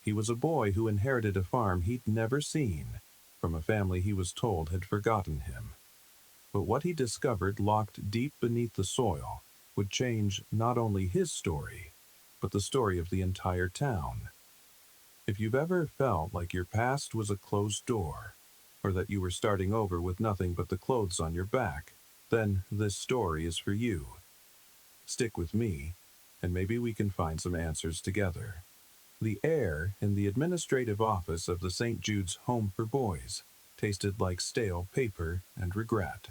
He was a boy who inherited a farm he'd never seen, from a family he was told had forgotten him. But what he discovered locked deep beneath the soil would change not only his story, but the story of the entire town. If you've ever felt like your past was a closed door, or that you were starting over with nothing but the clothes on your back, then this story is for you. Stick with me, and maybe we can find some answers together. The air in the administrative office of the St. Jude's Home for Boys tasted like stale paper and regret.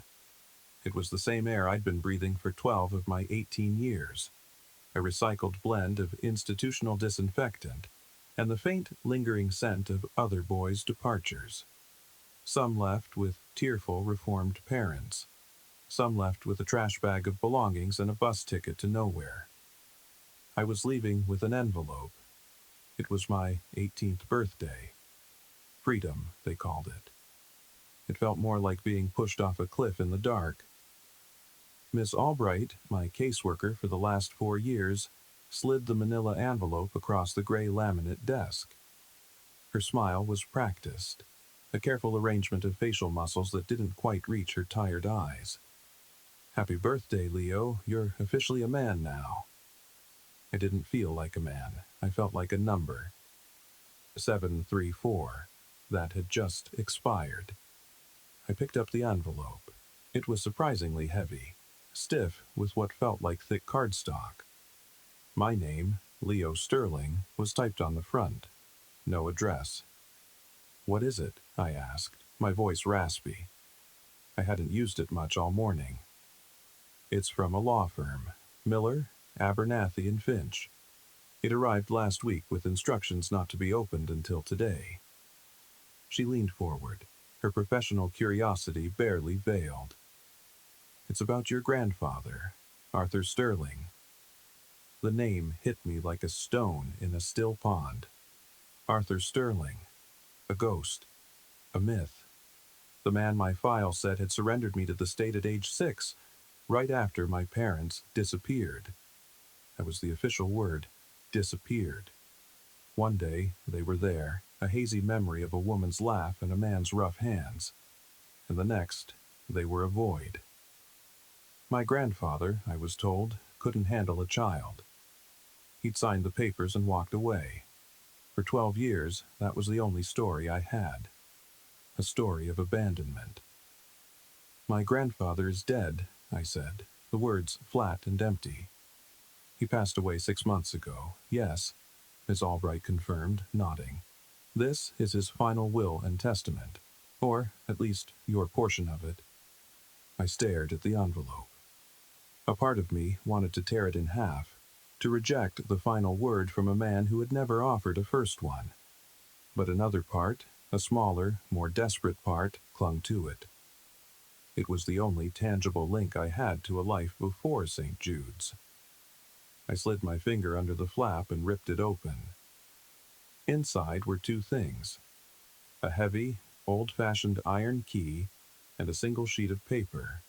It was the same air I'd been breathing for 12 of my 18 years, a recycled blend of institutional disinfectant and the faint, lingering scent of other boys' departures. Some left with tearful, reformed parents. Some left with a trash bag of belongings and a bus ticket to nowhere. I was leaving with an envelope. It was my 18th birthday. Freedom, they called it. It felt more like being pushed off a cliff in the dark. Miss Albright, my caseworker for the last 4 years, slid the manila envelope across the gray laminate desk. Her smile was practiced, a careful arrangement of facial muscles that didn't quite reach her tired eyes. Happy birthday, Leo. You're officially a man now. I didn't feel like a man. I felt like a number. 734. That had just expired. I picked up the envelope. It was surprisingly heavy, stiff with what felt like thick cardstock. My name, Leo Sterling, was typed on the front. No address. "What is it?" I asked, my voice raspy. I hadn't used it much all morning. "It's from a law firm, Miller, Abernathy and Finch. It arrived last week with instructions not to be opened until today." She leaned forward, her professional curiosity barely veiled. "It's about your grandfather, Arthur Sterling." The name hit me like a stone in a still pond. Arthur Sterling. A ghost. A myth. The man my file said had surrendered me to the state at age 6, right after my parents disappeared. That was the official word, disappeared. One day, they were there, a hazy memory of a woman's laugh and a man's rough hands. And the next, they were a void. My grandfather, I was told, couldn't handle a child. He'd signed the papers and walked away. For 12 years, that was the only story I had. A story of abandonment. "My grandfather is dead," I said, the words flat and empty. "He passed away 6 months ago. Yes," Miss Albright confirmed, nodding. "This is his final will and testament, or at least your portion of it." I stared at the envelope. A part of me wanted to tear it in half, to reject the final word from a man who had never offered a first one. But another part, a smaller, more desperate part, clung to it. It was the only tangible link I had to a life before St. Jude's. I slid my finger under the flap and ripped it open. Inside were 2 things: a heavy, old-fashioned iron key and a single sheet of paper.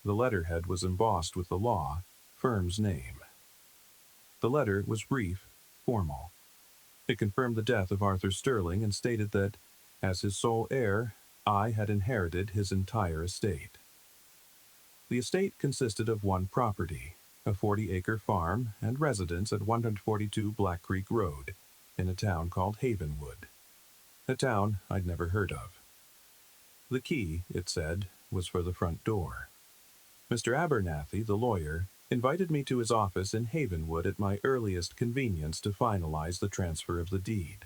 The letterhead was embossed with the law firm's name. The letter was brief, formal. It confirmed the death of Arthur Sterling and stated that, as his sole heir, I had inherited his entire estate. The estate consisted of one property, a 40-acre farm and residence at 142 Black Creek Road, in a town called Havenwood. A town I'd never heard of. The key, it said, was for the front door. Mr. Abernathy, the lawyer, invited me to his office in Havenwood at my earliest convenience to finalize the transfer of the deed.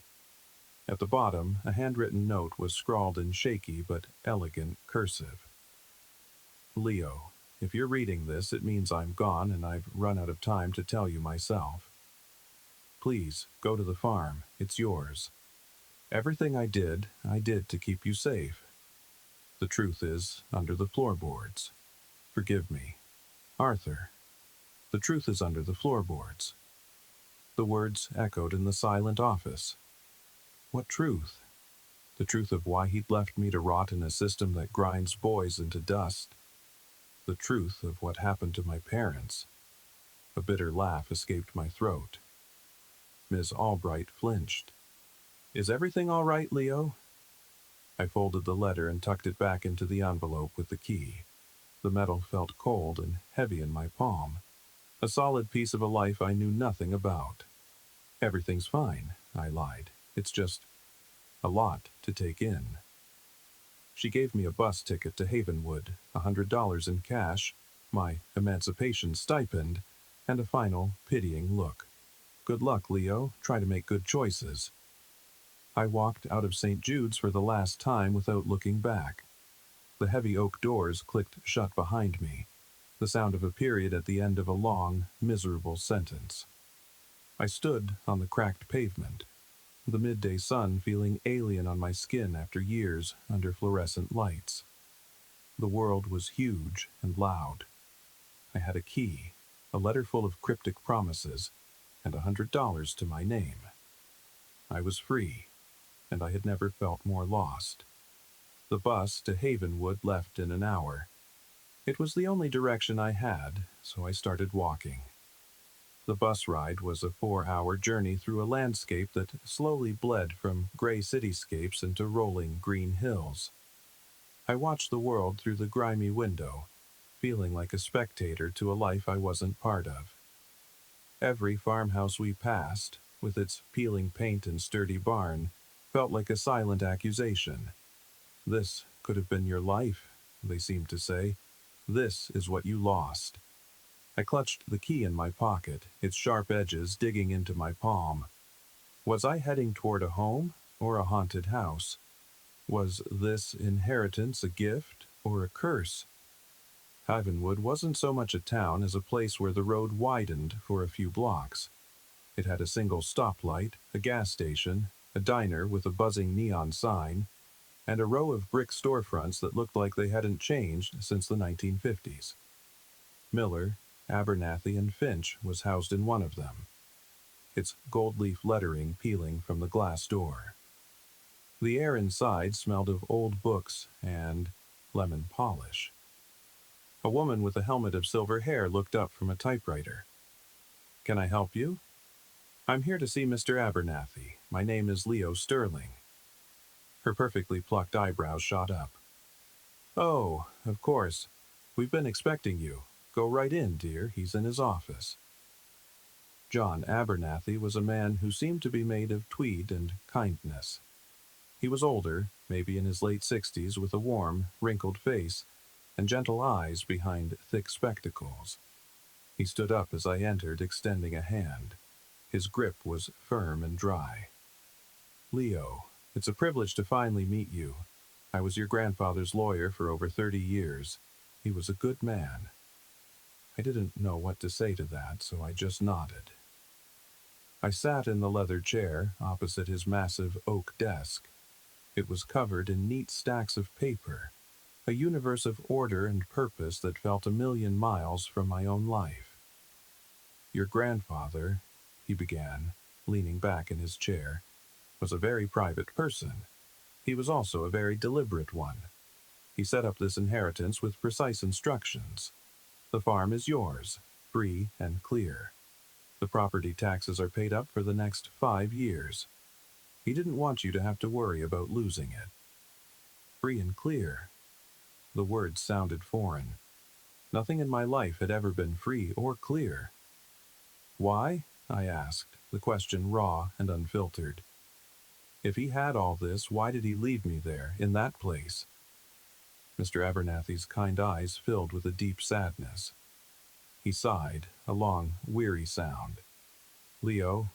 At the bottom, a handwritten note was scrawled in shaky but elegant cursive. "Leo, if you're reading this, it means I'm gone and I've run out of time to tell you myself. Please, go to the farm. It's yours. Everything I did to keep you safe. The truth is under the floorboards. Forgive me. Arthur. The truth is under the floorboards." The words echoed in the silent office. What truth? The truth of why he'd left me to rot in a system that grinds boys into dust. The truth of what happened to my parents. A bitter laugh escaped my throat. Miss Albright flinched. Is everything all right, Leo? I folded the letter and tucked it back into the envelope with the key. The metal felt cold and heavy in my palm, a solid piece of a life I knew nothing about. Everything's fine, I lied. It's just a lot to take in. She gave me a bus ticket to Havenwood, $100 in cash, my emancipation stipend, and a final, pitying look. Good luck, Leo. Try to make good choices. I walked out of St. Jude's for the last time without looking back. The heavy oak doors clicked shut behind me, the sound of a period at the end of a long, miserable sentence. I stood on the cracked pavement, the midday sun feeling alien on my skin after years under fluorescent lights. The world was huge and loud. I had a key, a letter full of cryptic promises, and $100 to my name. I was free, and I had never felt more lost. The bus to Havenwood left in an hour. It was the only direction I had, so I started walking. The bus ride was a 4-hour journey through a landscape that slowly bled from gray cityscapes into rolling green hills. I watched the world through the grimy window, feeling like a spectator to a life I wasn't part of. Every farmhouse we passed, with its peeling paint and sturdy barn, felt like a silent accusation. This could have been your life, they seemed to say. This is what you lost. I clutched the key in my pocket, its sharp edges digging into my palm. Was I heading toward a home or a haunted house? Was this inheritance a gift or a curse? Havenwood wasn't so much a town as a place where the road widened for a few blocks. It had a single stoplight, a gas station, a diner with a buzzing neon sign, and a row of brick storefronts that looked like they hadn't changed since the 1950s. Miller, Abernathy, and Finch was housed in one of them, its gold-leaf lettering peeling from the glass door. The air inside smelled of old books and lemon polish. A woman with a helmet of silver hair looked up from a typewriter. "Can I help you?" "I'm here to see Mr. Abernathy. My name is Leo Sterling." Her perfectly plucked eyebrows shot up. "Oh, of course. We've been expecting you. Go right in, dear. He's in his office." John Abernathy was a man who seemed to be made of tweed and kindness. He was older, maybe in his late 60s, with a warm, wrinkled face and gentle eyes behind thick spectacles. He stood up as I entered, extending a hand. His grip was firm and dry. "Leo, it's a privilege to finally meet you. I was your grandfather's lawyer for over 30 years. He was a good man." I didn't know what to say to that, so I just nodded. I sat in the leather chair opposite his massive oak desk. It was covered in neat stacks of paper, a universe of order and purpose that felt a million miles from my own life. "Your grandfather," he began, leaning back in his chair, "was a very private person. He was also a very deliberate one. He set up this inheritance with precise instructions. The farm is yours, free and clear. The property taxes are paid up for the next 5 years. He didn't want you to have to worry about losing it." Free and clear. The words sounded foreign. Nothing in my life had ever been free or clear. "Why?" I asked, the question raw and unfiltered. If he had all this, why did he leave me there, in that place? Mr. Abernathy's kind eyes filled with a deep sadness. He sighed, a long, weary sound. "Leo,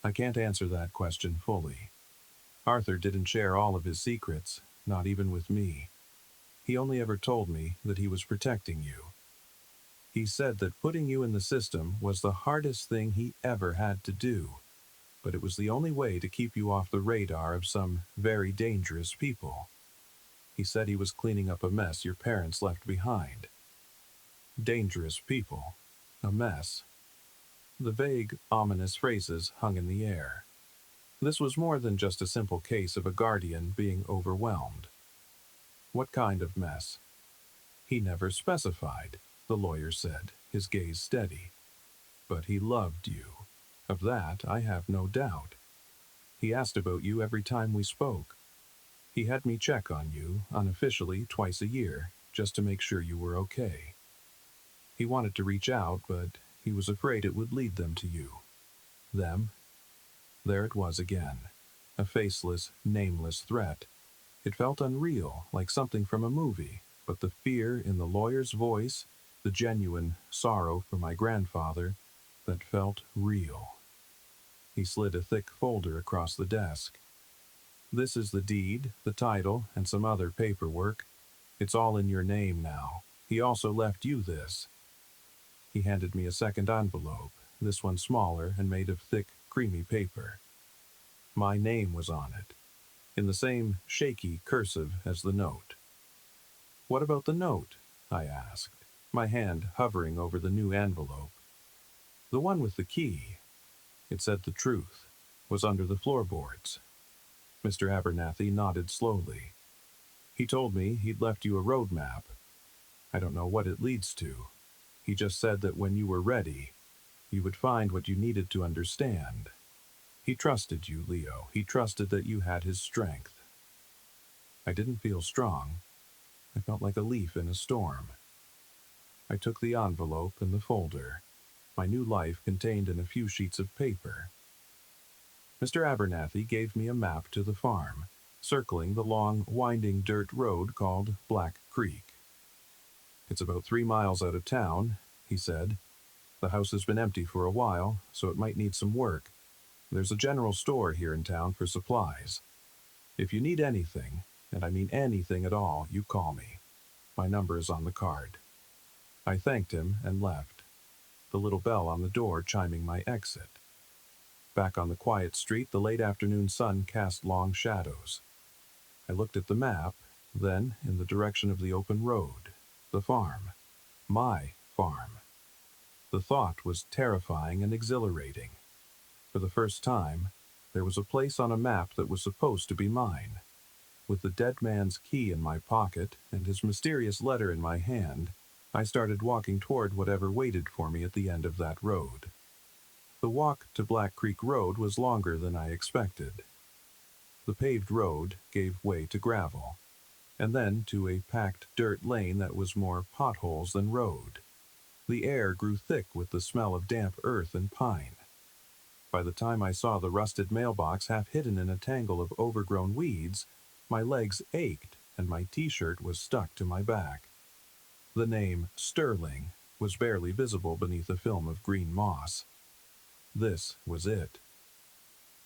I can't answer that question fully. Arthur didn't share all of his secrets, not even with me. He only ever told me that he was protecting you. He said that putting you in the system was the hardest thing he ever had to do, but it was the only way to keep you off the radar of some very dangerous people. He said he was cleaning up a mess your parents left behind." Dangerous people. A mess. The vague, ominous phrases hung in the air. This was more than just a simple case of a guardian being overwhelmed. What kind of mess? He never specified, the lawyer said, his gaze steady. But he loved you. Of that I have no doubt. He asked about you every time we spoke. He had me check on you, unofficially, twice a year, just to make sure you were okay. He wanted to reach out, but he was afraid it would lead them to you. Them? There it was again. A faceless, nameless threat. It felt unreal, like something from a movie, but the fear in the lawyer's voice, the genuine sorrow for my grandfather, that felt real. He slid a thick folder across the desk. This is the deed, the title, and some other paperwork. It's all in your name now. He also left you this. He handed me a second envelope, this one smaller and made of thick, creamy paper. My name was on it, in the same shaky cursive as the note. What about the note? I asked, my hand hovering over the new envelope. The one with the key. It said the truth, was under the floorboards. Mr. Abernathy nodded slowly. He told me he'd left you a road map. I don't know what it leads to. He just said that when you were ready, you would find what you needed to understand. He trusted you, Leo. He trusted that you had his strength. I didn't feel strong. I felt like a leaf in a storm. I took the envelope and the folder, my new life contained in a few sheets of paper. Mr. Abernathy gave me a map to the farm, circling the long, winding dirt road called Black Creek. It's about 3 miles out of town, he said. The house has been empty for a while, so it might need some work. There's a general store here in town for supplies. If you need anything, and I mean anything at all, you call me. My number is on the card. I thanked him and left, the little bell on the door chiming my exit. Back on the quiet street, the late afternoon sun cast long shadows. I looked at the map, then in the direction of the open road, the farm, my farm. The thought was terrifying and exhilarating. For the first time, there was a place on a map that was supposed to be mine. With the dead man's key in my pocket and his mysterious letter in my hand, I started walking toward whatever waited for me at the end of that road. The walk to Black Creek Road was longer than I expected. The paved road gave way to gravel, and then to a packed dirt lane that was more potholes than road. The air grew thick with the smell of damp earth and pine. By the time I saw the rusted mailbox half hidden in a tangle of overgrown weeds, my legs ached and my t-shirt was stuck to my back. The name Sterling was barely visible beneath a film of green moss. This was it.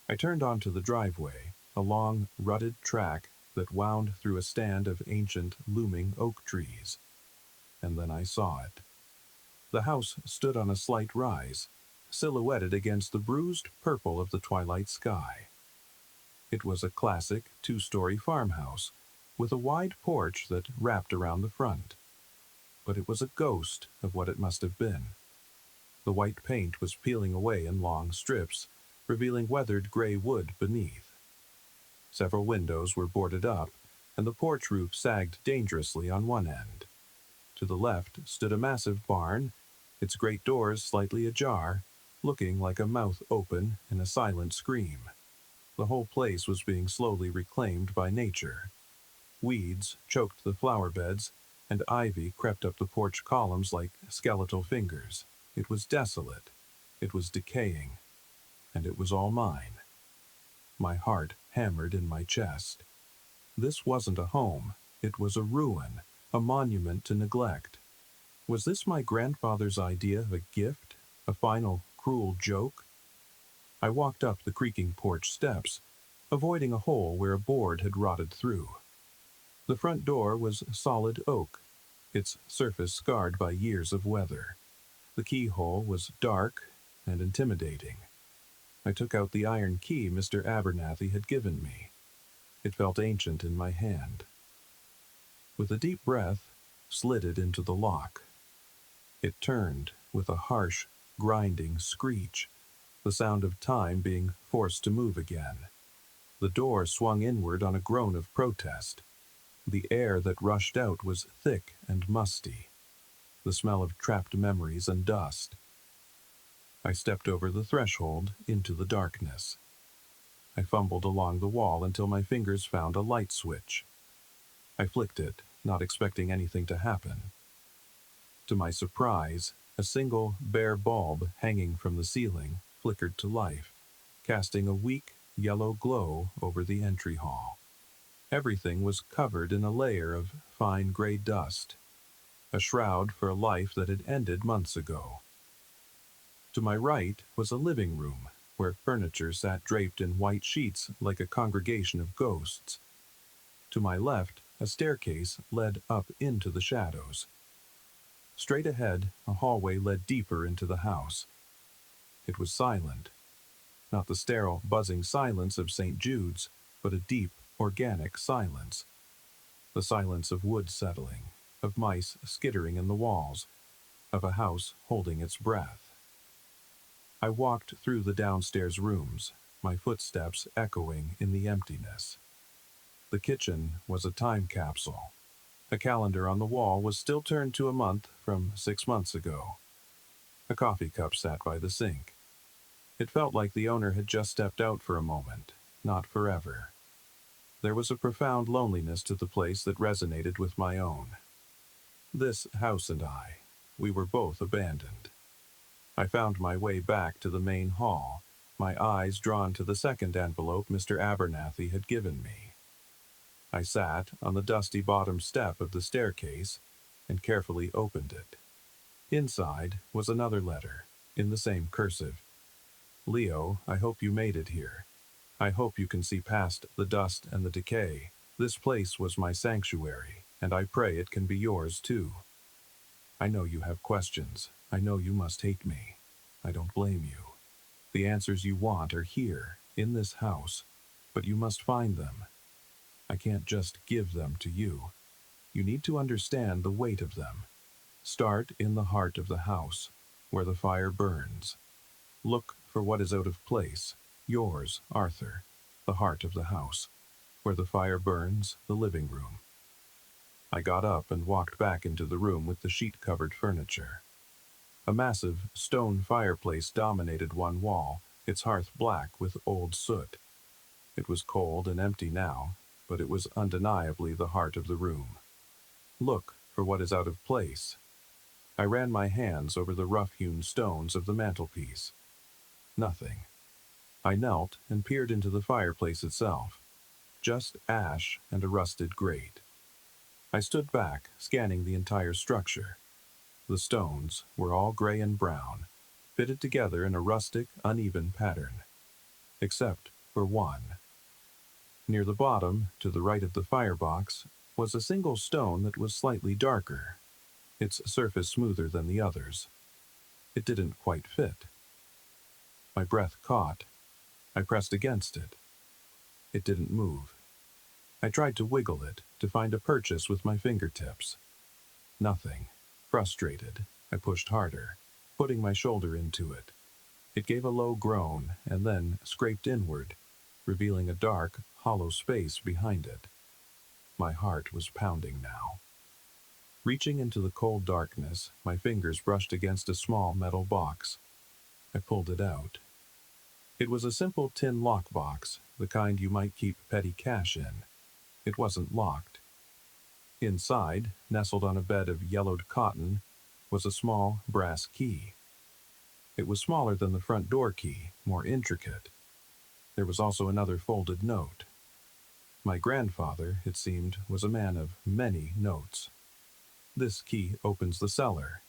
I turned onto the driveway, a long, rutted track that wound through a stand of ancient, looming oak trees. And then I saw it. The house stood on a slight rise, silhouetted against the bruised purple of the twilight sky. It was a classic 2-story farmhouse, with a wide porch that wrapped around the front. But it was a ghost of what it must have been. The white paint was peeling away in long strips, revealing weathered gray wood beneath. Several windows were boarded up, and the porch roof sagged dangerously on one end. To the left stood a massive barn, its great doors slightly ajar, looking like a mouth open in a silent scream. The whole place was being slowly reclaimed by nature. Weeds choked the flower beds, and ivy crept up the porch columns like skeletal fingers. It was desolate. It was decaying. And it was all mine. My heart hammered in my chest. This wasn't a home. It was a ruin, a monument to neglect. Was this my grandfather's idea of a gift, a final cruel joke? I walked up the creaking porch steps, avoiding a hole where a board had rotted through. The front door was solid oak, its surface scarred by years of weather. The keyhole was dark and intimidating. I took out the iron key Mr. Abernathy had given me. It felt ancient in my hand. With a deep breath, slid it into the lock. It turned with a harsh, grinding screech, the sound of time being forced to move again. The door swung inward on a groan of protest. The air that rushed out was thick and musty, the smell of trapped memories and dust. I stepped over the threshold into the darkness. I fumbled along the wall until my fingers found a light switch. I flicked it, not expecting anything to happen. To my surprise, a single bare bulb hanging from the ceiling flickered to life, casting a weak, yellow glow over the entry hall. Everything was covered in a layer of fine gray dust, a shroud for a life that had ended months ago. To my right was a living room, where furniture sat draped in white sheets like a congregation of ghosts. To my left, a staircase led up into the shadows. Straight ahead, a hallway led deeper into the house. It was silent, not the sterile, buzzing silence of St. Jude's, but a deep, organic silence. The silence of wood settling, of mice skittering in the walls, of a house holding its breath. I walked through the downstairs rooms, my footsteps echoing in the emptiness. The kitchen was a time capsule. A calendar on the wall was still turned to a month from 6 months ago. A coffee cup sat by the sink. It felt like the owner had just stepped out for a moment, not forever. There was a profound loneliness to the place that resonated with my own. This house and I, we were both abandoned. I found my way back to the main hall, my eyes drawn to the second envelope Mr. Abernathy had given me. I sat on the dusty bottom step of the staircase and carefully opened it. Inside was another letter, in the same cursive. Leo, I hope you made it here. I hope you can see past the dust and the decay. This place was my sanctuary, and I pray it can be yours too. I know you have questions. I know you must hate me. I don't blame you. The answers you want are here, in this house, but you must find them. I can't just give them to you. You need to understand the weight of them. Start in the heart of the house, where the fire burns. Look for what is out of place. Yours, Arthur, the heart of the house, where the fire burns, the living room. I got up and walked back into the room with the sheet-covered furniture. A massive stone fireplace dominated one wall, its hearth black with old soot. It was cold and empty now, but it was undeniably the heart of the room. Look for what is out of place. I ran my hands over the rough-hewn stones of the mantelpiece. Nothing. I knelt and peered into the fireplace itself. Just ash and a rusted grate. I stood back, scanning the entire structure. The stones were all gray and brown, fitted together in a rustic, uneven pattern. Except for one. Near the bottom, to the right of the firebox, was a single stone that was slightly darker, its surface smoother than the others. It didn't quite fit. My breath caught. I pressed against it. It didn't move. I tried to wiggle it, to find a purchase with my fingertips. Nothing. Frustrated, I pushed harder, putting my shoulder into it. It gave a low groan and then scraped inward, revealing a dark, hollow space behind it. My heart was pounding now. Reaching into the cold darkness, my fingers brushed against a small metal box. I pulled it out. It was a simple tin lockbox, the kind you might keep petty cash in. It wasn't locked. Inside, nestled on a bed of yellowed cotton, was a small brass key. It was smaller than the front door key, more intricate. There was also another folded note. My grandfather, it seemed, was a man of many notes. This key opens the cellar.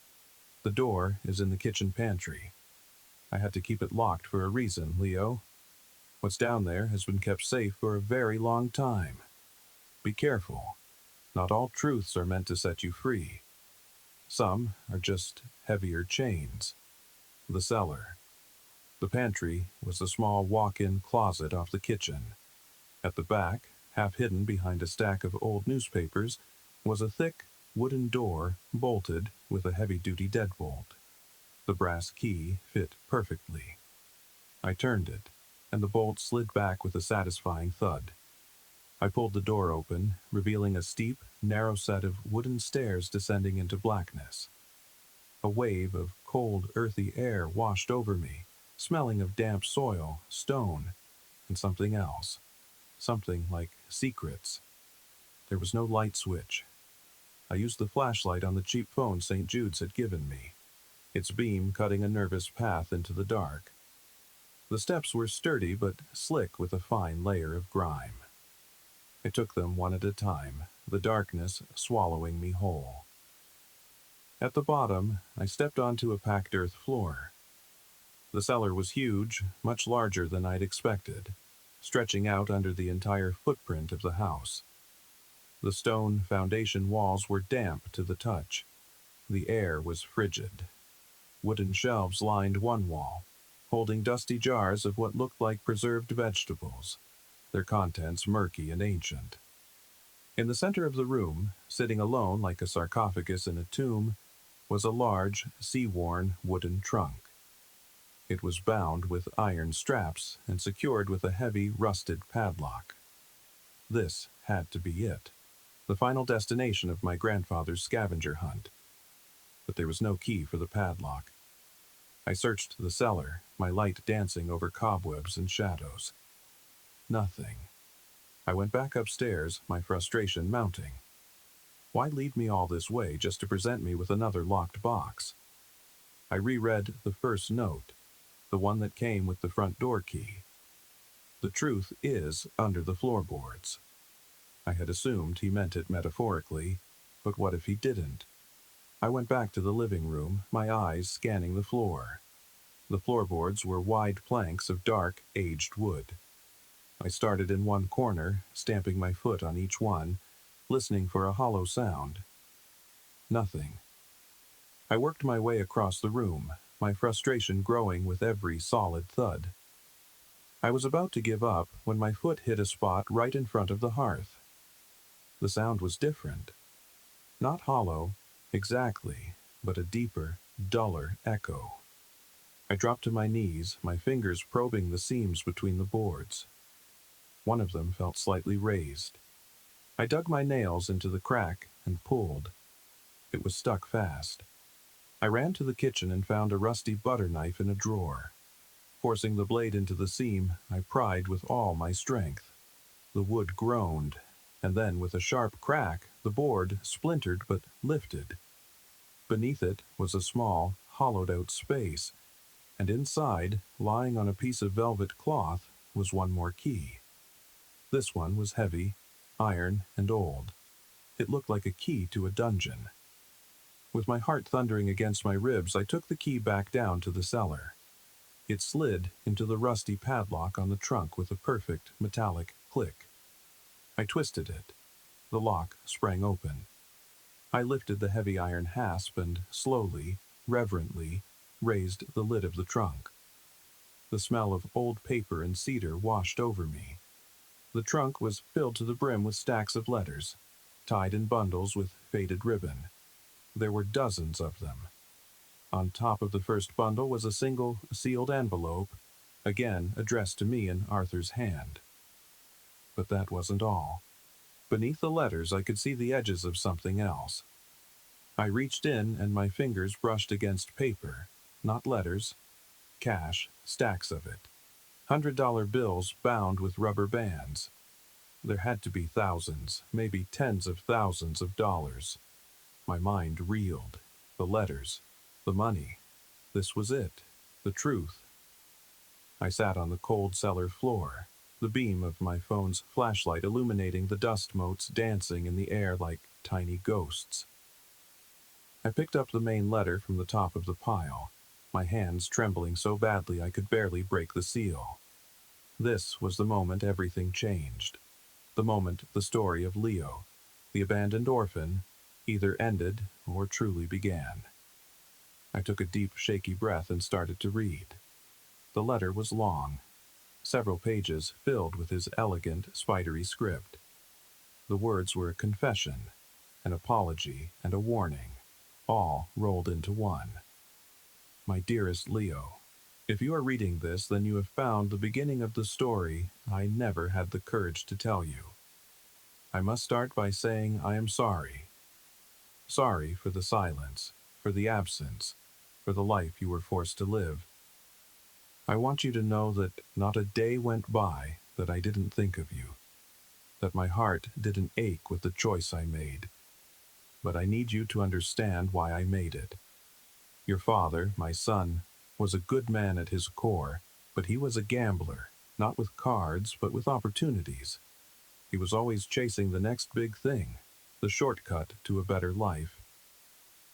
The door is in the kitchen pantry. I had to keep it locked for a reason, Leo. What's down there has been kept safe for a very long time. Be careful. Not all truths are meant to set you free. Some are just heavier chains. The cellar. The pantry was a small walk-in closet off the kitchen. At the back, half hidden behind a stack of old newspapers, was a thick, wooden door bolted with a heavy-duty deadbolt. The brass key fit perfectly. I turned it, and the bolt slid back with a satisfying thud. I pulled the door open, revealing a steep, narrow set of wooden stairs descending into blackness. A wave of cold, earthy air washed over me, smelling of damp soil, stone, and something else. Something like secrets. There was no light switch. I used the flashlight on the cheap phone St. Jude's had given me, its beam cutting a nervous path into the dark. The steps were sturdy but slick with a fine layer of grime. I took them one at a time, the darkness swallowing me whole. At the bottom, I stepped onto a packed earth floor. The cellar was huge, much larger than I'd expected, stretching out under the entire footprint of the house. The stone foundation walls were damp to the touch. The air was frigid. Wooden shelves lined one wall, holding dusty jars of what looked like preserved vegetables, their contents murky and ancient. In the center of the room, sitting alone like a sarcophagus in a tomb, was a large, sea-worn wooden trunk. It was bound with iron straps and secured with a heavy, rusted padlock. This had to be it, the final destination of my grandfather's scavenger hunt. But there was no key for the padlock. I searched the cellar, my light dancing over cobwebs and shadows. Nothing. I went back upstairs, my frustration mounting. Why lead me all this way just to present me with another locked box? I reread the first note, the one that came with the front door key. The truth is under the floorboards. I had assumed he meant it metaphorically, but what if he didn't? I went back to the living room, my eyes scanning the floor. The floorboards were wide planks of dark, aged wood. I started in one corner, stamping my foot on each one, listening for a hollow sound. Nothing. I worked my way across the room, my frustration growing with every solid thud. I was about to give up when my foot hit a spot right in front of the hearth. The sound was different. Not hollow, exactly, but a deeper, duller echo. I dropped to my knees, my fingers probing the seams between the boards. One of them felt slightly raised. I dug my nails into the crack and pulled. It was stuck fast. I ran to the kitchen and found a rusty butter knife in a drawer. Forcing the blade into the seam, I pried with all my strength. The wood groaned, and then with a sharp crack, the board splintered but lifted. Beneath it was a small, hollowed-out space, and inside, lying on a piece of velvet cloth, was one more key. This one was heavy, iron, and old. It looked like a key to a dungeon. With my heart thundering against my ribs, I took the key back down to the cellar. It slid into the rusty padlock on the trunk with a perfect metallic click. I twisted it. The lock sprang open. I lifted the heavy iron hasp and slowly, reverently, raised the lid of the trunk. The smell of old paper and cedar washed over me. The trunk was filled to the brim with stacks of letters, tied in bundles with faded ribbon. There were dozens of them. On top of the first bundle was a single sealed envelope, again addressed to me in Arthur's hand. But that wasn't all. Beneath the letters I could see the edges of something else. I reached in and my fingers brushed against paper, not letters, cash, stacks of it. $100 bills bound with rubber bands. There had to be thousands, maybe tens of thousands of dollars. My mind reeled. The letters, the money. This was it, the truth. I sat on the cold cellar floor, the beam of my phone's flashlight illuminating the dust motes dancing in the air like tiny ghosts. I picked up the main letter from the top of the pile, my hands trembling so badly I could barely break the seal. This was the moment everything changed. The moment the story of Leo, the abandoned orphan, either ended or truly began. I took a deep, shaky breath and started to read. The letter was long, several pages filled with his elegant, spidery script. The words were a confession, an apology, and a warning, all rolled into one. My dearest Leo, if you are reading this, then you have found the beginning of the story I never had the courage to tell you. I must start by saying I am sorry. Sorry for the silence, for the absence, for the life you were forced to live. I want you to know that not a day went by that I didn't think of you, that my heart didn't ache with the choice I made. But I need you to understand why I made it. Your father, my son, was a good man at his core, but he was a gambler, not with cards, but with opportunities. He was always chasing the next big thing, the shortcut to a better life.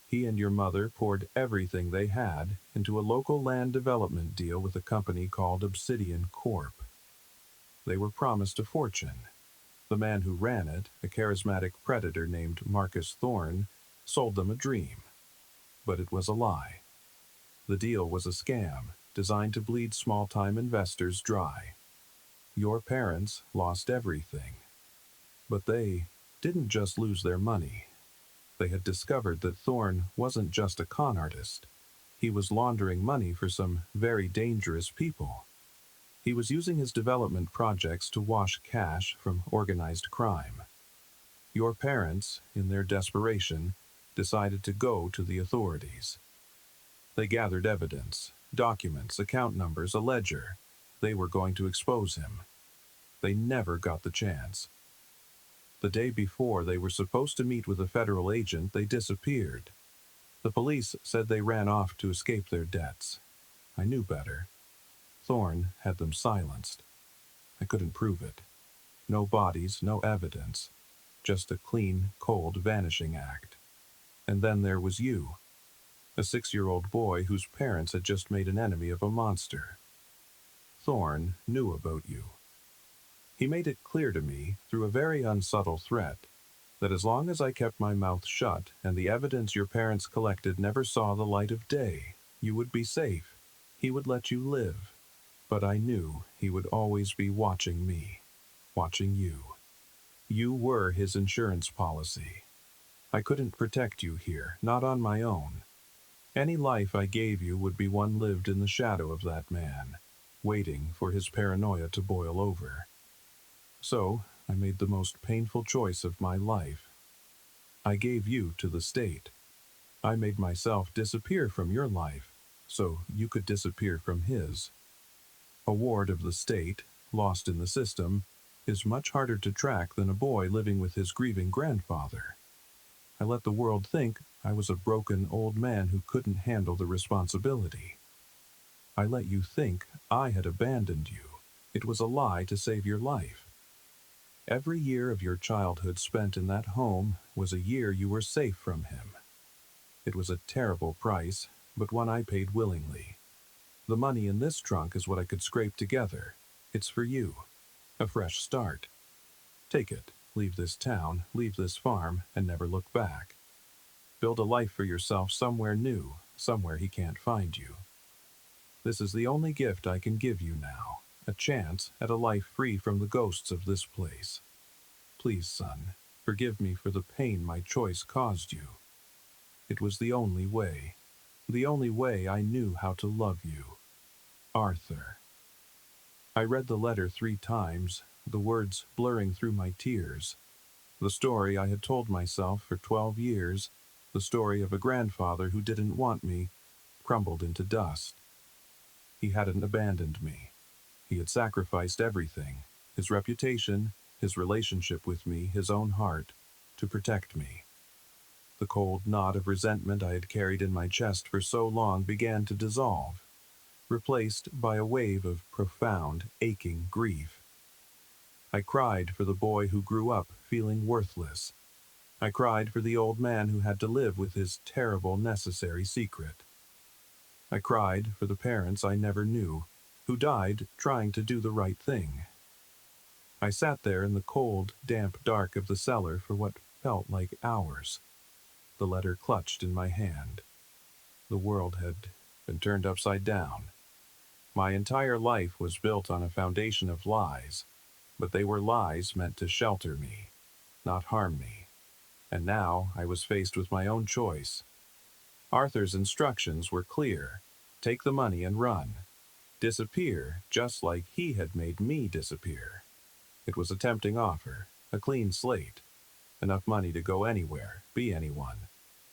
He and your mother poured everything they had into a local land development deal with a company called Obsidian Corp. They were promised a fortune. The man who ran it, a charismatic predator named Marcus Thorne, sold them a dream. But it was a lie. The deal was a scam, designed to bleed small-time investors dry. Your parents lost everything. But they didn't just lose their money. They had discovered that Thorne wasn't just a con artist. He was laundering money for some very dangerous people. He was using his development projects to wash cash from organized crime. Your parents, in their desperation, decided to go to the authorities. They gathered evidence, documents, account numbers, a ledger. They were going to expose him. They never got the chance. The day before they were supposed to meet with a federal agent, they disappeared. The police said they ran off to escape their debts. I knew better. Thorne had them silenced. I couldn't prove it. No bodies, no evidence. Just a clean, cold vanishing act. And then there was you, a 6-year-old boy whose parents had just made an enemy of a monster. Thorne knew about you. He made it clear to me, through a very unsubtle threat, that as long as I kept my mouth shut and the evidence your parents collected never saw the light of day, you would be safe. He would let you live. But I knew he would always be watching me, watching you. You were his insurance policy. I couldn't protect you here, not on my own. Any life I gave you would be one lived in the shadow of that man, waiting for his paranoia to boil over. So, I made the most painful choice of my life. I gave you to the state. I made myself disappear from your life, so you could disappear from his. A ward of the state, lost in the system, is much harder to track than a boy living with his grieving grandfather. I let the world think I was a broken old man who couldn't handle the responsibility. I let you think I had abandoned you. It was a lie to save your life. Every year of your childhood spent in that home was a year you were safe from him. It was a terrible price, but one I paid willingly. The money in this trunk is what I could scrape together. It's for you. A fresh start. Take it. Leave this town, leave this farm, and never look back. Build a life for yourself somewhere new, somewhere he can't find you. This is the only gift I can give you now, a chance at a life free from the ghosts of this place. Please, son, forgive me for the pain my choice caused you. It was the only way I knew how to love you. Arthur. I read the letter 3 times, the words blurring through my tears. The story I had told myself for 12 years, the story of a grandfather who didn't want me, crumbled into dust. He hadn't abandoned me. He had sacrificed everything, his reputation, his relationship with me, his own heart, to protect me. The cold knot of resentment I had carried in my chest for so long began to dissolve, replaced by a wave of profound, aching grief. I cried for the boy who grew up feeling worthless. I cried for the old man who had to live with his terrible necessary secret. I cried for the parents I never knew, who died trying to do the right thing. I sat there in the cold, damp dark of the cellar for what felt like hours, the letter clutched in my hand. The world had been turned upside down. My entire life was built on a foundation of lies, but they were lies meant to shelter me, not harm me. And now I was faced with my own choice. Arthur's instructions were clear. Take the money and run. Disappear, just like he had made me disappear. It was a tempting offer, a clean slate. Enough money to go anywhere, be anyone.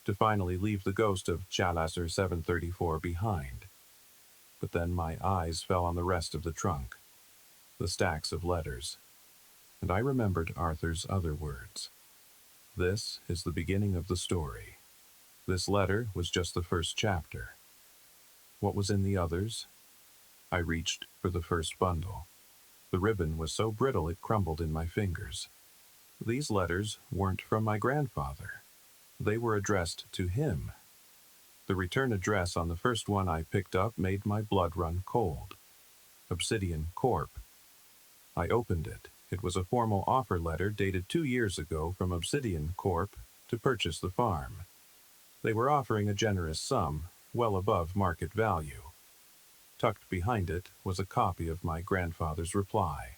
To finally leave the ghost of Cellar 734 behind. But then my eyes fell on the rest of the trunk, the stacks of letters, and I remembered Arthur's other words. This is the beginning of the story. This letter was just the first chapter. What was in the others? I reached for the first bundle. The ribbon was so brittle it crumbled in my fingers. These letters weren't from my grandfather. They were addressed to him. The return address on the first one I picked up made my blood run cold. Obsidian Corp. I opened it. It was a formal offer letter dated 2 years ago from Obsidian Corp. To purchase the farm. They were offering a generous sum, well above market value. Tucked behind it was a copy of my grandfather's reply.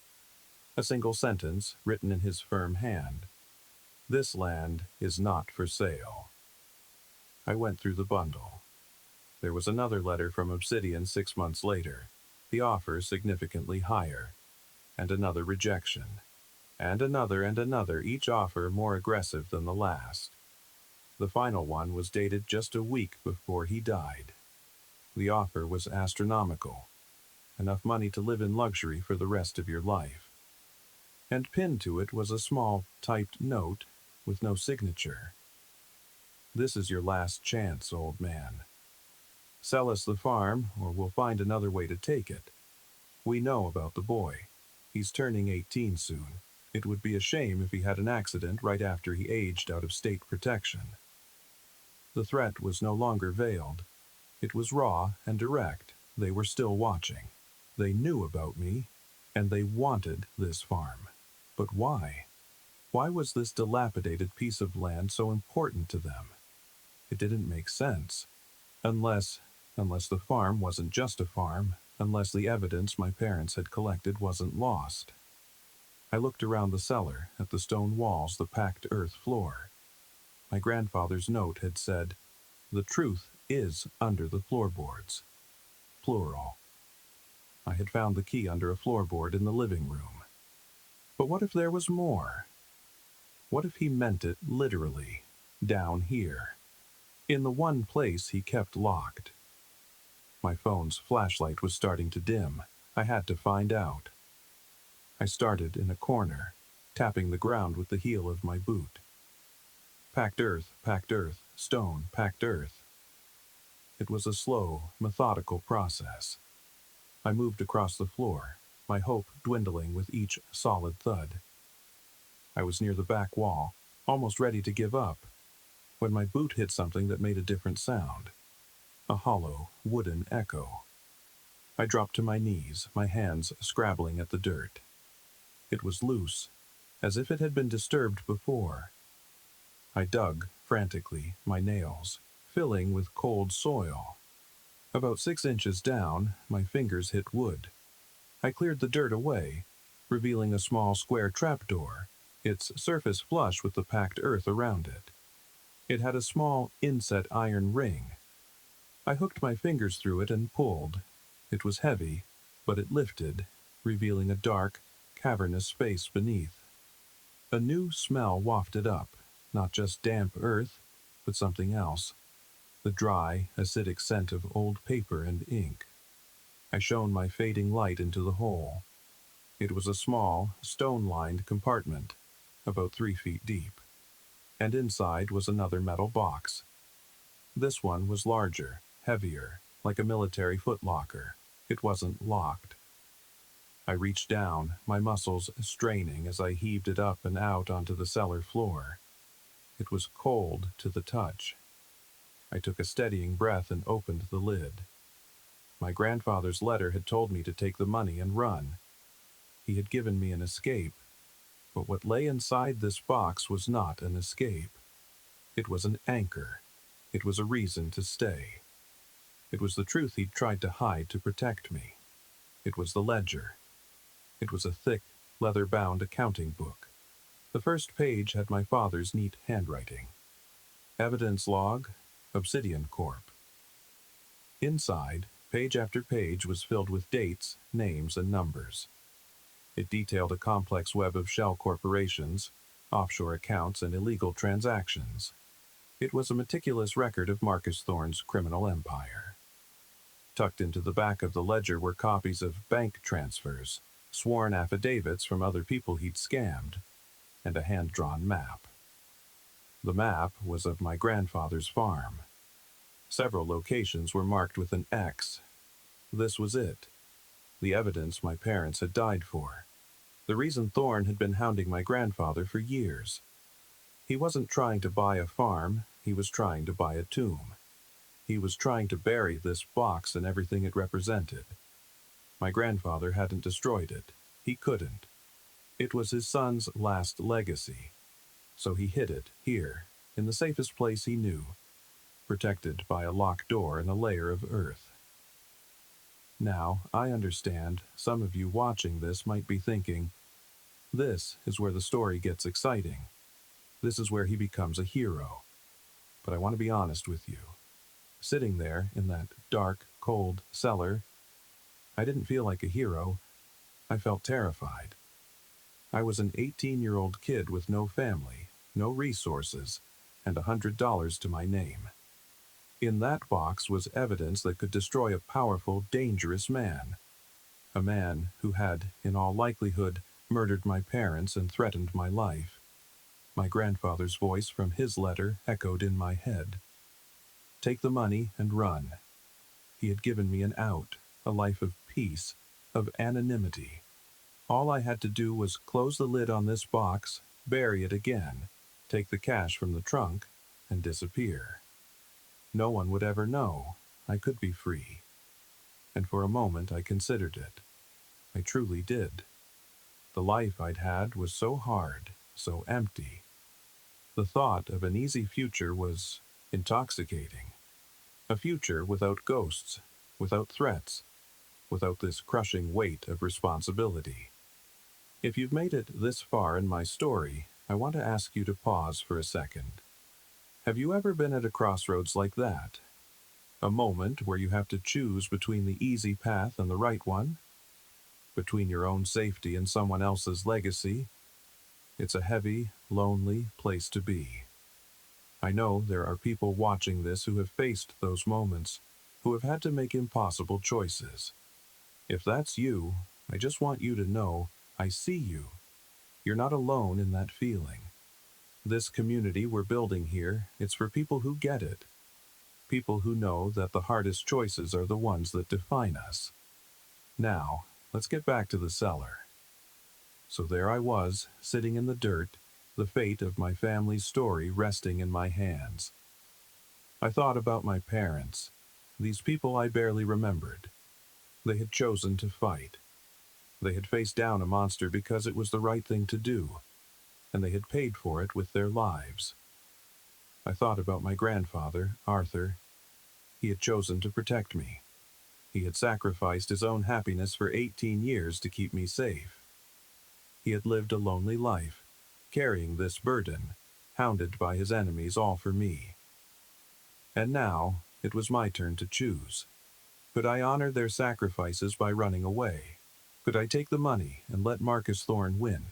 A single sentence written in his firm hand. This land is not for sale. I went through the bundle. There was another letter from Obsidian 6 months later, the offer significantly higher, and another rejection, and another, each offer more aggressive than the last. The final one was dated just a week before he died. The offer was astronomical, enough money to live in luxury for the rest of your life. And pinned to it was a small, typed note with no signature. This is your last chance, old man. Sell us the farm, or we'll find another way to take it. We know about the boy. He's turning 18 soon. It would be a shame if he had an accident right after he aged out of state protection. The threat was no longer veiled. It was raw and direct. They were still watching. They knew about me, and they wanted this farm. But why? Why was this dilapidated piece of land so important to them? It didn't make sense. Unless the farm wasn't just a farm, unless the evidence my parents had collected wasn't lost. I looked around the cellar, at the stone walls, the packed earth floor. My grandfather's note had said, "The truth is under the floorboards." Plural. I had found the key under a floorboard in the living room. But what if there was more? What if he meant it literally, down here, in the one place he kept locked? My phone's flashlight was starting to dim. I had to find out. I started in a corner, tapping the ground with the heel of my boot. Packed earth, stone, packed earth. It was a slow, methodical process. I moved across the floor, my hope dwindling with each solid thud. I was near the back wall, almost ready to give up, when my boot hit something that made a different sound. A hollow, wooden echo. I dropped to my knees, my hands scrabbling at the dirt. It was loose, as if it had been disturbed before. I dug, frantically, my nails, filling with cold soil. About 6 inches down, my fingers hit wood. I cleared the dirt away, revealing a small square trapdoor, its surface flush with the packed earth around it. It had a small inset iron ring. I hooked my fingers through it and pulled. It was heavy, but it lifted, revealing a dark, cavernous space beneath. A new smell wafted up, not just damp earth, but something else. The dry, acidic scent of old paper and ink. I shone my fading light into the hole. It was a small, stone-lined compartment, about 3 feet deep. And inside was another metal box. This one was larger, heavier, like a military footlocker. It wasn't locked. I reached down, my muscles straining as I heaved it up and out onto the cellar floor. It was cold to the touch. I took a steadying breath and opened the lid. My grandfather's letter had told me to take the money and run. He had given me an escape. But what lay inside this box was not an escape. It was an anchor. It was a reason to stay. It was the truth he'd tried to hide to protect me. It was the ledger. It was a thick, leather-bound accounting book. The first page had my father's neat handwriting. Evidence log, Obsidian Corp. Inside, page after page was filled with dates, names, and numbers. It detailed a complex web of shell corporations, offshore accounts, and illegal transactions. It was a meticulous record of Marcus Thorne's criminal empire. Tucked into the back of the ledger were copies of bank transfers, sworn affidavits from other people he'd scammed, and a hand-drawn map. The map was of my grandfather's farm. Several locations were marked with an X. This was it. The evidence my parents had died for. The reason Thorne had been hounding my grandfather for years. He wasn't trying to buy a farm, he was trying to buy a tomb. He was trying to bury this box and everything it represented. My grandfather hadn't destroyed it. He couldn't. It was his son's last legacy. So he hid it here, in the safest place he knew, protected by a locked door and a layer of earth. Now, I understand some of you watching this might be thinking, this is where the story gets exciting. This is where he becomes a hero. But I want to be honest with you. Sitting there in that dark, cold cellar, I didn't feel like a hero. I felt terrified. I was an 18-year-old kid with no family, no resources, and $100 to my name. In that box was evidence that could destroy a powerful, dangerous man. A man who had, in all likelihood, murdered my parents and threatened my life. My grandfather's voice from his letter echoed in my head. Take the money and run. He had given me an out, a life of peace, of anonymity. All I had to do was close the lid on this box, bury it again, take the cash from the trunk, and disappear. No one would ever know. I could be free. And for a moment I considered it. I truly did. The life I'd had was so hard, so empty. The thought of an easy future was intoxicating. A future without ghosts, without threats, without this crushing weight of responsibility. If you've made it this far in my story, I want to ask you to pause for a second. Have you ever been at a crossroads like that? A moment where you have to choose between the easy path and the right one? Between your own safety and someone else's legacy? It's a heavy, lonely place to be. I know there are people watching this who have faced those moments, who have had to make impossible choices. If that's you, I just want you to know I see you. You're not alone in that feeling. This community we're building here, it's for people who get it. People who know that the hardest choices are the ones that define us. Now, let's get back to the cellar. So there I was, sitting in the dirt, the fate of my family's story resting in my hands. I thought about my parents, these people I barely remembered. They had chosen to fight. They had faced down a monster because it was the right thing to do, and they had paid for it with their lives. I thought about my grandfather, Arthur. He had chosen to protect me. He had sacrificed his own happiness for 18 years to keep me safe. He had lived a lonely life, carrying this burden, hounded by his enemies all for me. And now, it was my turn to choose. Could I honor their sacrifices by running away? Could I take the money and let Marcus Thorne win?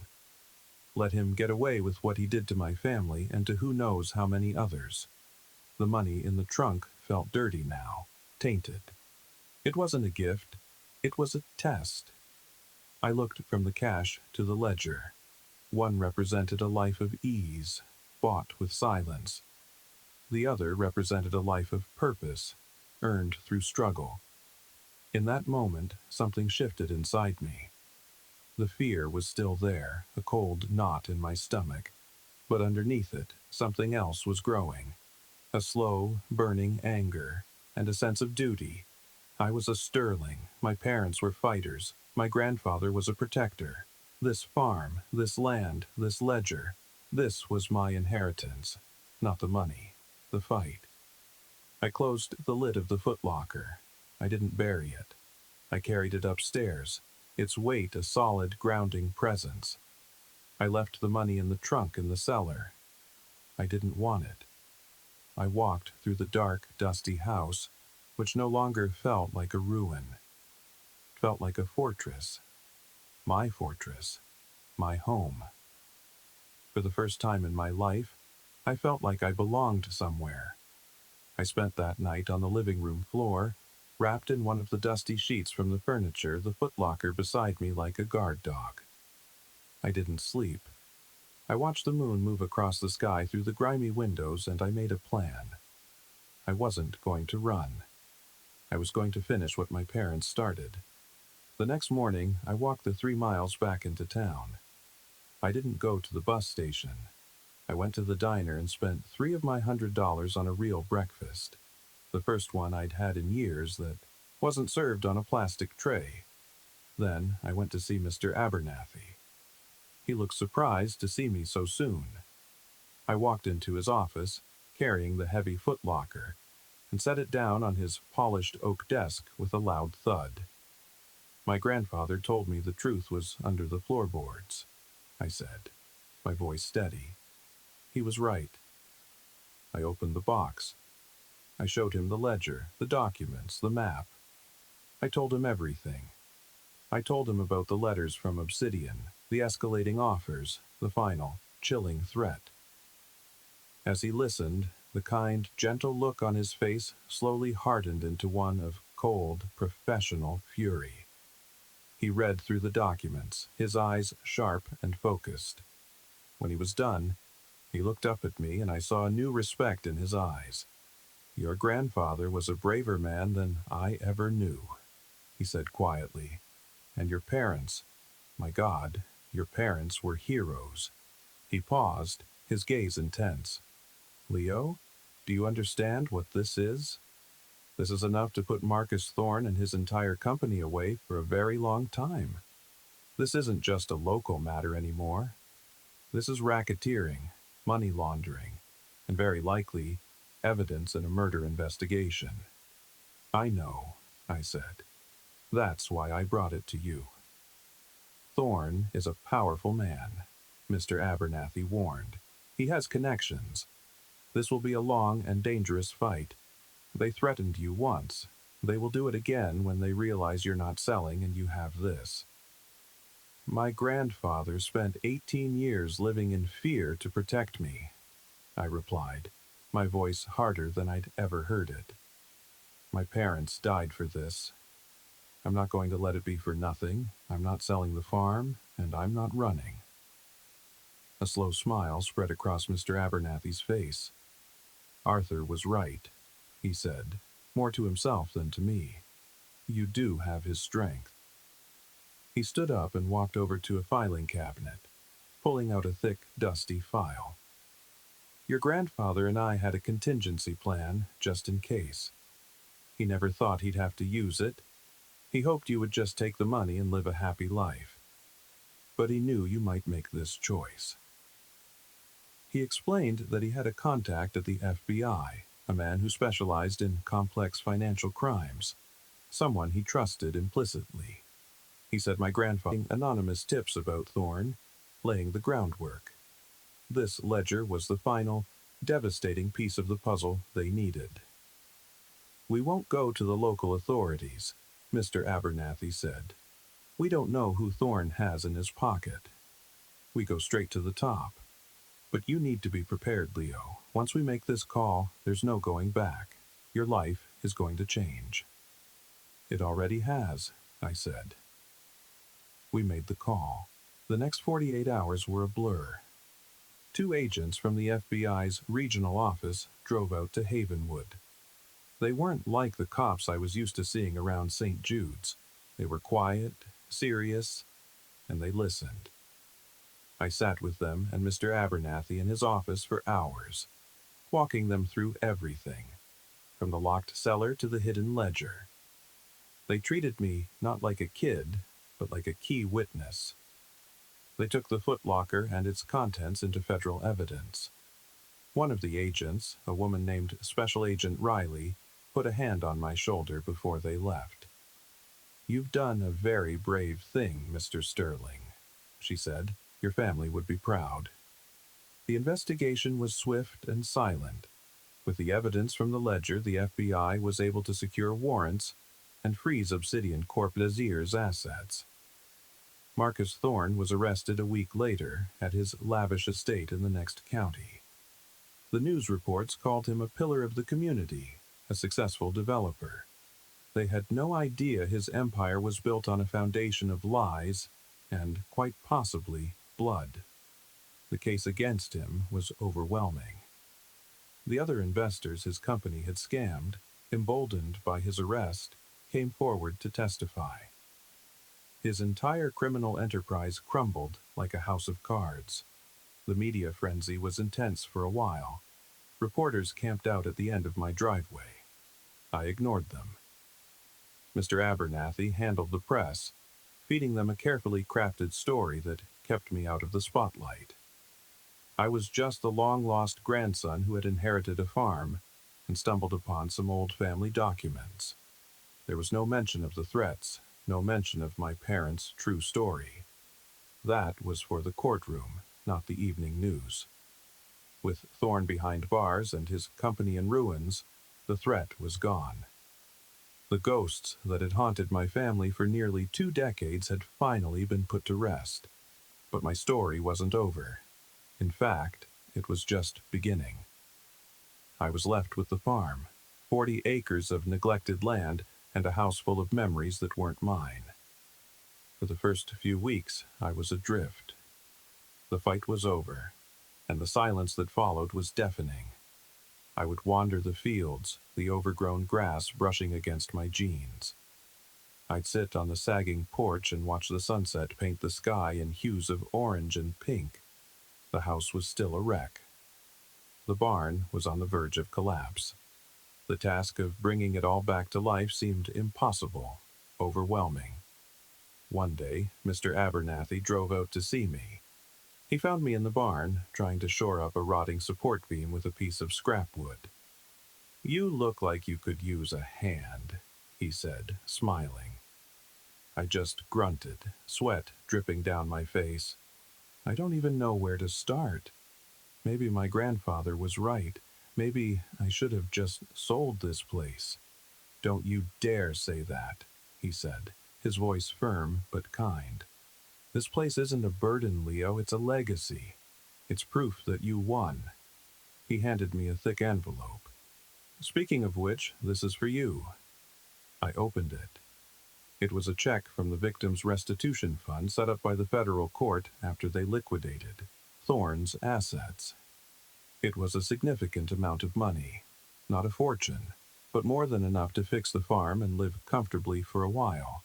Let him get away with what he did to my family and to who knows how many others. The money in the trunk felt dirty now, tainted. It wasn't a gift, it was a test. I looked from the cash to the ledger. One represented a life of ease, bought with silence. The other represented a life of purpose, earned through struggle. In that moment, something shifted inside me. The fear was still there, a cold knot in my stomach, but underneath it, something else was growing. A slow, burning anger, and a sense of duty. I was a sterling, my parents were fighters, my grandfather was a protector. This farm, this land, this ledger, this was my inheritance. Not the money, the fight. I closed the lid of the footlocker. I didn't bury it. I carried it upstairs, its weight a solid, grounding presence. I left the money in the trunk in the cellar. I didn't want it. I walked through the dark, dusty house, which no longer felt like a ruin. It felt like a fortress. My fortress. My home. For the first time in my life, I felt like I belonged somewhere. I spent that night on the living room floor, wrapped in one of the dusty sheets from the furniture, the footlocker beside me like a guard dog. I didn't sleep. I watched the moon move across the sky through the grimy windows, and I made a plan. I wasn't going to run. I was going to finish what my parents started. The next morning, I walked the 3 miles back into town. I didn't go to the bus station. I went to the diner and spent 3 of my $100 on a real breakfast. The first one I'd had in years that wasn't served on a plastic tray. Then I went to see Mr. Abernathy. He looked surprised to see me so soon. I walked into his office, carrying the heavy footlocker, and set it down on his polished oak desk with a loud thud. My grandfather told me the truth was under the floorboards, I said, my voice steady. He was right. I opened the box. I showed him the ledger, the documents, the map. I told him everything. I told him about the letters from Obsidian, the escalating offers, the final, chilling threat. As he listened, the kind, gentle look on his face slowly hardened into one of cold, professional fury. He read through the documents, his eyes sharp and focused. When he was done, he looked up at me, and I saw a new respect in his eyes. "Your grandfather was a braver man than I ever knew," he said quietly. "And your parents, my God, your parents were heroes." He paused, his gaze intense. "Leo, do you understand what this is? This is enough to put Marcus Thorne and his entire company away for a very long time. This isn't just a local matter anymore. This is racketeering, money laundering, and very likely evidence in a murder investigation." "I know," I said. "That's why I brought it to you." "Thorne is a powerful man," Mr. Abernathy warned. "He has connections. This will be a long and dangerous fight. They threatened you once. They will do it again when they realize you're not selling and you have this." "My grandfather spent 18 years living in fear to protect me," I replied, my voice harder than I'd ever heard it. "My parents died for this. I'm not going to let it be for nothing. I'm not selling the farm, and I'm not running." A slow smile spread across Mr. Abernathy's face. "Arthur was right," he said, more to himself than to me. "You do have his strength." He stood up and walked over to a filing cabinet, pulling out a thick, dusty file. "Your grandfather and I had a contingency plan, just in case. He never thought he'd have to use it. He hoped you would just take the money and live a happy life. But he knew you might make this choice." He explained that he had a contact at the FBI, a man who specialized in complex financial crimes, someone he trusted implicitly. He said my grandfather gave anonymous tips about Thorne, laying the groundwork. This ledger was the final, devastating piece of the puzzle they needed. "We won't go to the local authorities," Mr. Abernathy said. "We don't know who Thorne has in his pocket. We go straight to the top. But you need to be prepared, Leo. Once we make this call, there's no going back. Your life is going to change." "It already has," I said. We made the call. The next 48 hours were a blur. 2 agents from the FBI's regional office drove out to Havenwood. They weren't like the cops I was used to seeing around St. Jude's. They were quiet, serious, and they listened. I sat with them and Mr. Abernathy in his office for hours, walking them through everything, from the locked cellar to the hidden ledger. They treated me not like a kid, but like a key witness. They took the footlocker and its contents into federal evidence. One of the agents, a woman named Special Agent Riley, put a hand on my shoulder before they left. "You've done a very brave thing, Mr. Sterling," she said. "Your family would be proud." The investigation was swift and silent. With the evidence from the ledger, the FBI was able to secure warrants and freeze Obsidian Corp. Nazir's assets. Marcus Thorne was arrested a week later at his lavish estate in the next county. The news reports called him a pillar of the community, a successful developer. They had no idea his empire was built on a foundation of lies and, quite possibly, blood. The case against him was overwhelming. The other investors his company had scammed, emboldened by his arrest, came forward to testify. His entire criminal enterprise crumbled like a house of cards. The media frenzy was intense for a while. Reporters camped out at the end of my driveway. I ignored them. Mr. Abernathy handled the press, feeding them a carefully crafted story that kept me out of the spotlight. I was just the long-lost grandson who had inherited a farm and stumbled upon some old family documents. There was no mention of the threats, no mention of my parents' true story. That was for the courtroom, not the evening news. With Thorne behind bars and his company in ruins, the threat was gone. The ghosts that had haunted my family for nearly 2 decades had finally been put to rest. But my story wasn't over. In fact, it was just beginning. I was left with the farm, 40 acres of neglected land, and a house full of memories that weren't mine. For the first few weeks, I was adrift. The fight was over, and the silence that followed was deafening. I would wander the fields, the overgrown grass brushing against my jeans. I'd sit on the sagging porch and watch the sunset paint the sky in hues of orange and pink. The house was still a wreck. The barn was on the verge of collapse. The task of bringing it all back to life seemed impossible, overwhelming. One day, Mr. Abernathy drove out to see me. He found me in the barn, trying to shore up a rotting support beam with a piece of scrap wood. "You look like you could use a hand," he said, smiling. I just grunted, sweat dripping down my face. I don't even know where to start. Maybe my grandfather was right. Maybe I should have just sold this place. "Don't you dare say that," he said, his voice firm but kind. "This place isn't a burden, Leo, it's a legacy. It's proof that you won." He handed me a thick envelope. "Speaking of which, this is for you." I opened it. It was a check from the victims' restitution fund set up by the federal court after they liquidated Thorne's assets. It was a significant amount of money. Not a fortune, but more than enough to fix the farm and live comfortably for a while.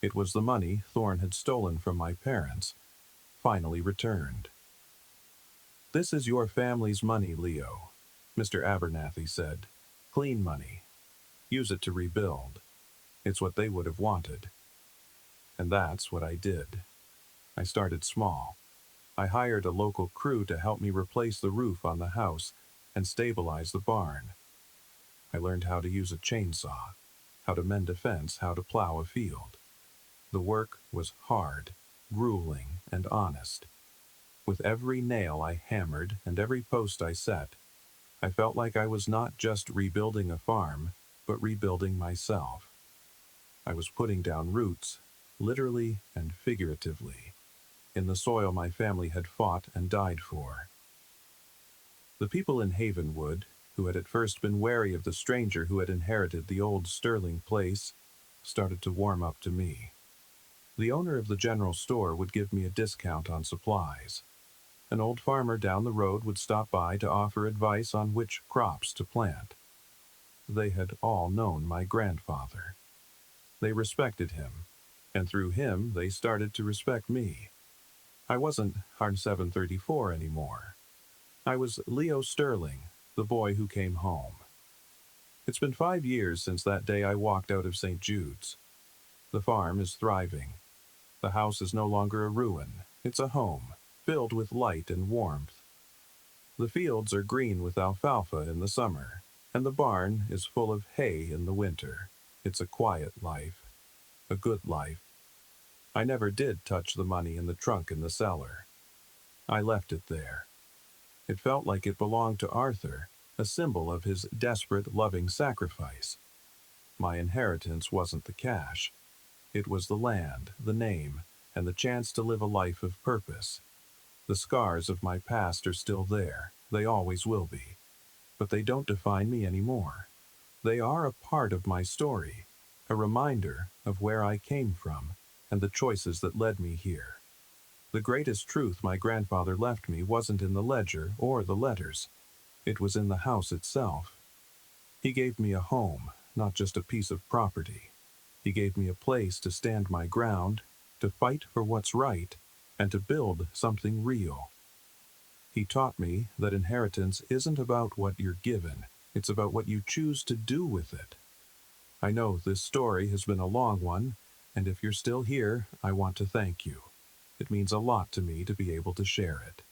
It was the money Thorne had stolen from my parents, finally returned. "This is your family's money, Leo," Mr. Abernathy said. "Clean money. Use it to rebuild. It's what they would have wanted." And that's what I did. I started small. I hired a local crew to help me replace the roof on the house and stabilize the barn. I learned how to use a chainsaw, how to mend a fence, how to plow a field. The work was hard, grueling, and honest. With every nail I hammered and every post I set, I felt like I was not just rebuilding a farm, but rebuilding myself. I was putting down roots, literally and figuratively, in the soil my family had fought and died for. The people in Havenwood, who had at first been wary of the stranger who had inherited the old Sterling place, started to warm up to me. The owner of the general store would give me a discount on supplies. An old farmer down the road would stop by to offer advice on which crops to plant. They had all known my grandfather. They respected him, and through him they started to respect me. I wasn't Hard 734 anymore. I was Leo Sterling, the boy who came home. It's been 5 years since that day I walked out of St. Jude's. The farm is thriving. The house is no longer a ruin. It's a home, filled with light and warmth. The fields are green with alfalfa in the summer, and the barn is full of hay in the winter. It's a quiet life, a good life. I never did touch the money in the trunk in the cellar. I left it there. It felt like it belonged to Arthur, a symbol of his desperate, loving sacrifice. My inheritance wasn't the cash. It was the land, the name, and the chance to live a life of purpose. The scars of my past are still there. They always will be. But they don't define me anymore. They are a part of my story, a reminder of where I came from and the choices that led me here. The greatest truth my grandfather left me wasn't in the ledger or the letters. It was in the house itself. He gave me a home, not just a piece of property. He gave me a place to stand my ground, to fight for what's right, and to build something real. He taught me that inheritance isn't about what you're given, it's about what you choose to do with it. I know this story has been a long one, and if you're still here, I want to thank you. It means a lot to me to be able to share it.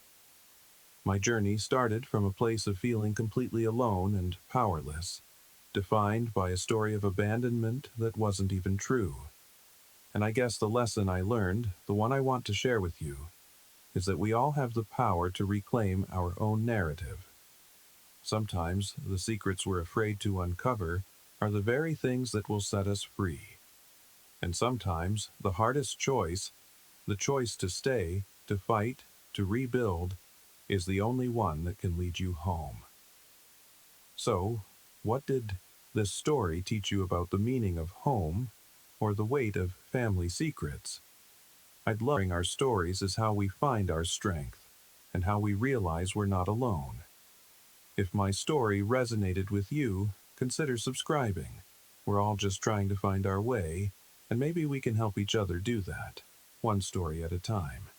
My journey started from a place of feeling completely alone and powerless, defined by a story of abandonment that wasn't even true. And I guess the lesson I learned, the one I want to share with you, is that we all have the power to reclaim our own narrative. Sometimes the secrets we're afraid to uncover are the very things that will set us free. And sometimes the hardest choice, the choice to stay, to fight, to rebuild, is the only one that can lead you home. So, what did this story teach you about the meaning of home or the weight of family secrets? I'd love our stories is how we find our strength and how we realize we're not alone. If my story resonated with you, consider subscribing. We're all just trying to find our way, and maybe we can help each other do that, one story at a time.